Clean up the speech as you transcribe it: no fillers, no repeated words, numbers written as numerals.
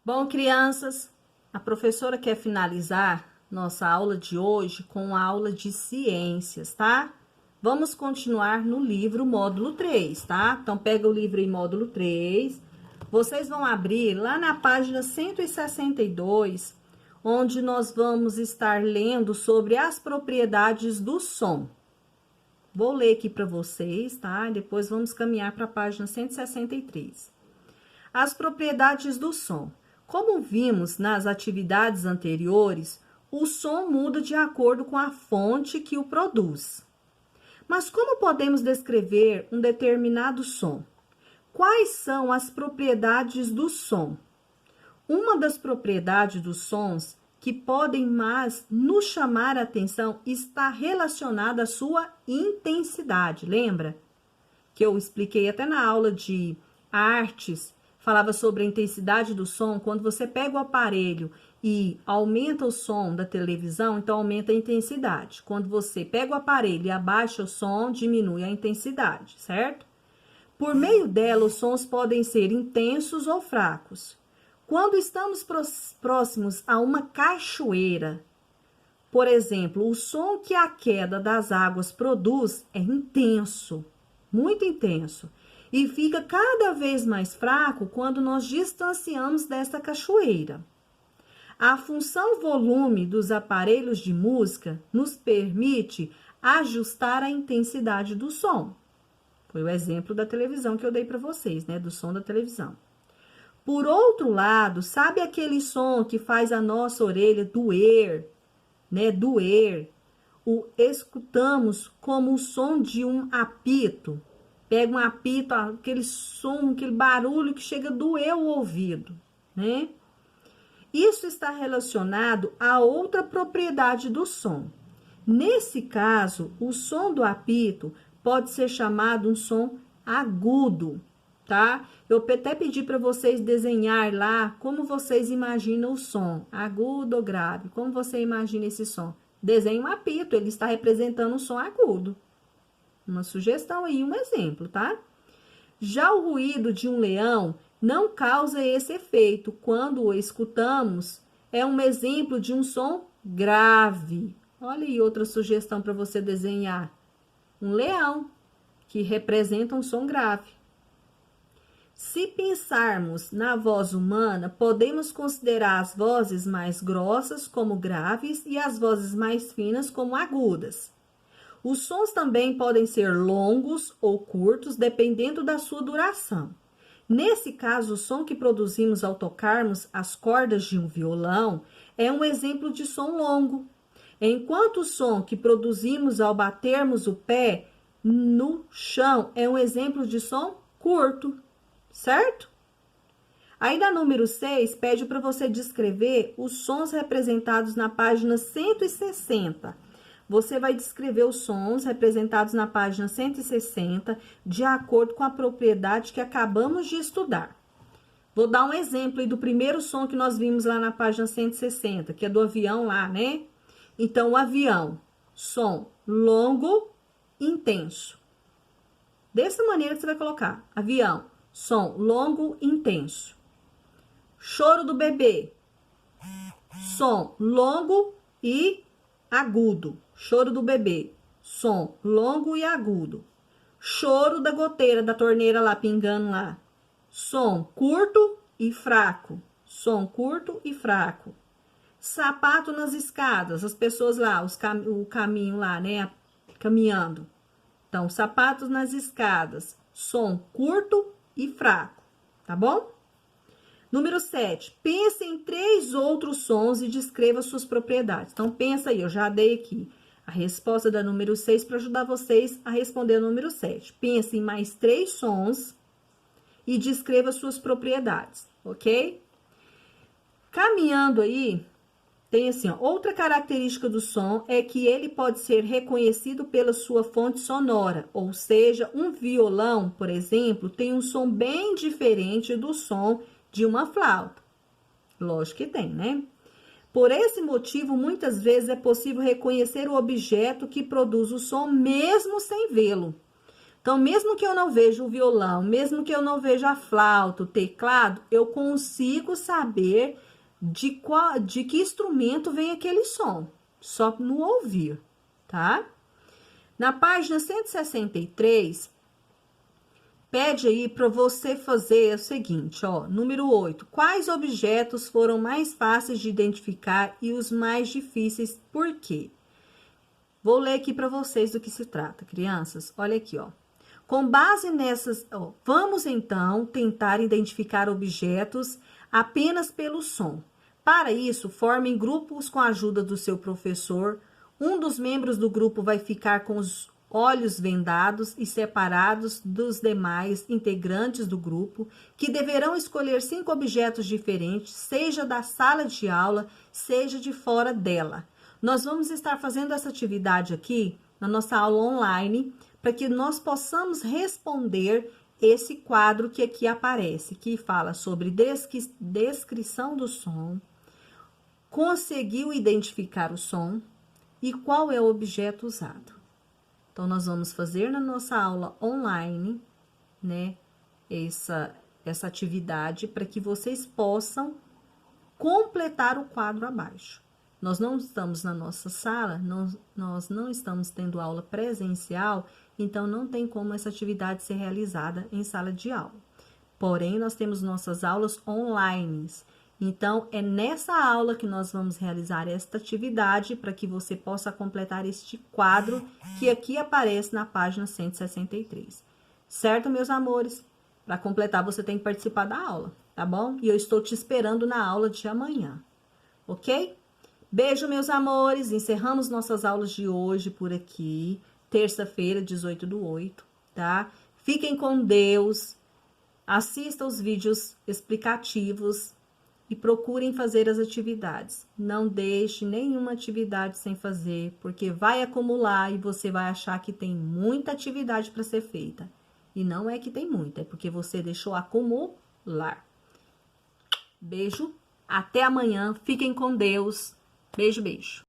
Bom, crianças, a professora quer finalizar nossa aula de hoje com a aula de ciências, tá? Vamos continuar no livro módulo 3, tá? Então, pega o livro em módulo 3. Vocês vão abrir lá na página 162, onde nós vamos estar lendo sobre as propriedades do som. Vou ler aqui para vocês, tá? Depois vamos caminhar para a página 163. As propriedades do som. Como vimos nas atividades anteriores, o som muda de acordo com a fonte que o produz. Mas como podemos descrever um determinado som? Quais são as propriedades do som? Uma das propriedades dos sons que podem mais nos chamar a atenção está relacionada à sua intensidade. Lembra? Que eu expliquei até na aula de artes, falava sobre a intensidade do som. Quando você pega o aparelho e aumenta o som da televisão, então aumenta a intensidade. Quando você pega o aparelho e abaixa o som, diminui a intensidade, certo? Por meio dela, os sons podem ser intensos ou fracos. Quando estamos próximos a uma cachoeira, por exemplo, o som que a queda das águas produz é intenso, muito intenso. E fica cada vez mais fraco quando nós distanciamos dessa cachoeira. A função volume dos aparelhos de música nos permite ajustar a intensidade do som. Foi o exemplo da televisão que eu dei para vocês, né? Do som da televisão. Por outro lado, sabe aquele som que faz a nossa orelha doer, né? Doer. O escutamos como o som de um apito. Pega um apito, aquele som, aquele barulho que chega a doer o ouvido, né? Isso está relacionado a outra propriedade do som. Nesse caso, o som do apito pode ser chamado um som agudo, tá? Eu até pedi para vocês desenhar lá como vocês imaginam o som, agudo ou grave. Como você imagina esse som? Desenhe um apito, ele está representando um som agudo. Uma sugestão aí, um exemplo, tá? Já o ruído de um leão não causa esse efeito. Quando o escutamos, é um exemplo de um som grave. Olha aí outra sugestão para você desenhar. Um leão, que representa um som grave. Se pensarmos na voz humana, podemos considerar as vozes mais grossas como graves e as vozes mais finas como agudas. Os sons também podem ser longos ou curtos, dependendo da sua duração. Nesse caso, o som que produzimos ao tocarmos as cordas de um violão é um exemplo de som longo, enquanto o som que produzimos ao batermos o pé no chão é um exemplo de som curto, certo? Aí, na número 6, pede para você descrever os sons representados na página 160. Você vai descrever os sons representados na página 160 de acordo com a propriedade que acabamos de estudar. Vou dar um exemplo aí do primeiro som que nós vimos lá na página 160, que é do avião lá, né? Então, o avião, som longo, intenso. Dessa maneira que você vai colocar. Avião, som longo, intenso. Choro do bebê, som longo e agudo. Choro do bebê, som longo e agudo. Choro da goteira da torneira lá pingando lá, som curto e fraco. Som curto e fraco. Sapato nas escadas, as pessoas lá, o caminho lá, né, caminhando. Então, sapatos nas escadas, som curto e fraco, tá bom? Número 7, pense em 3 outros sons e descreva suas propriedades. Então, pensa aí, eu já dei aqui a resposta da número 6 para ajudar vocês a responder a número 7. Pense em mais 3 sons e descreva suas propriedades, ok? Caminhando aí, tem assim, ó, outra característica do som é que ele pode ser reconhecido pela sua fonte sonora, ou seja, um violão, por exemplo, tem um som bem diferente do som de uma flauta. Lógico que tem, né? Por esse motivo, muitas vezes é possível reconhecer o objeto que produz o som mesmo sem vê-lo. Então, mesmo que eu não veja o violão, mesmo que eu não veja a flauta, o teclado, eu consigo saber de que instrumento vem aquele som, só no ouvir, tá? Na página 163, pede aí para você fazer o seguinte, ó, número 8. Quais objetos foram mais fáceis de identificar e os mais difíceis, por quê? Vou ler aqui para vocês do que se trata, crianças. Olha aqui, ó. Com base nessas, ó, vamos então tentar identificar objetos apenas pelo som. Para isso, formem grupos com a ajuda do seu professor. Um dos membros do grupo vai ficar com os olhos vendados e separados dos demais integrantes do grupo, que deverão escolher 5 objetos diferentes, seja da sala de aula, seja de fora dela. Nós vamos estar fazendo essa atividade aqui na nossa aula online, para que nós possamos responder esse quadro que aqui aparece, que fala sobre descrição do som, conseguiu identificar o som e qual é o objeto usado. Então, nós vamos fazer na nossa aula online, né, essa atividade para que vocês possam completar o quadro abaixo. Nós não estamos na nossa sala, nós não estamos tendo aula presencial, então não tem como essa atividade ser realizada em sala de aula. Porém, nós temos nossas aulas online. Então, é nessa aula que nós vamos realizar esta atividade para que você possa completar este quadro que aqui aparece na página 163. Certo, meus amores? Para completar, você tem que participar da aula, tá bom? E eu estou te esperando na aula de amanhã, ok? Beijo, meus amores. Encerramos nossas aulas de hoje por aqui. Terça-feira, 18/8, tá? Fiquem com Deus. Assista os vídeos explicativos e procurem fazer as atividades. Não deixe nenhuma atividade sem fazer, porque vai acumular e você vai achar que tem muita atividade para ser feita. E não é que tem muita, é porque você deixou acumular. Beijo, até amanhã. Fiquem com Deus. Beijo, beijo.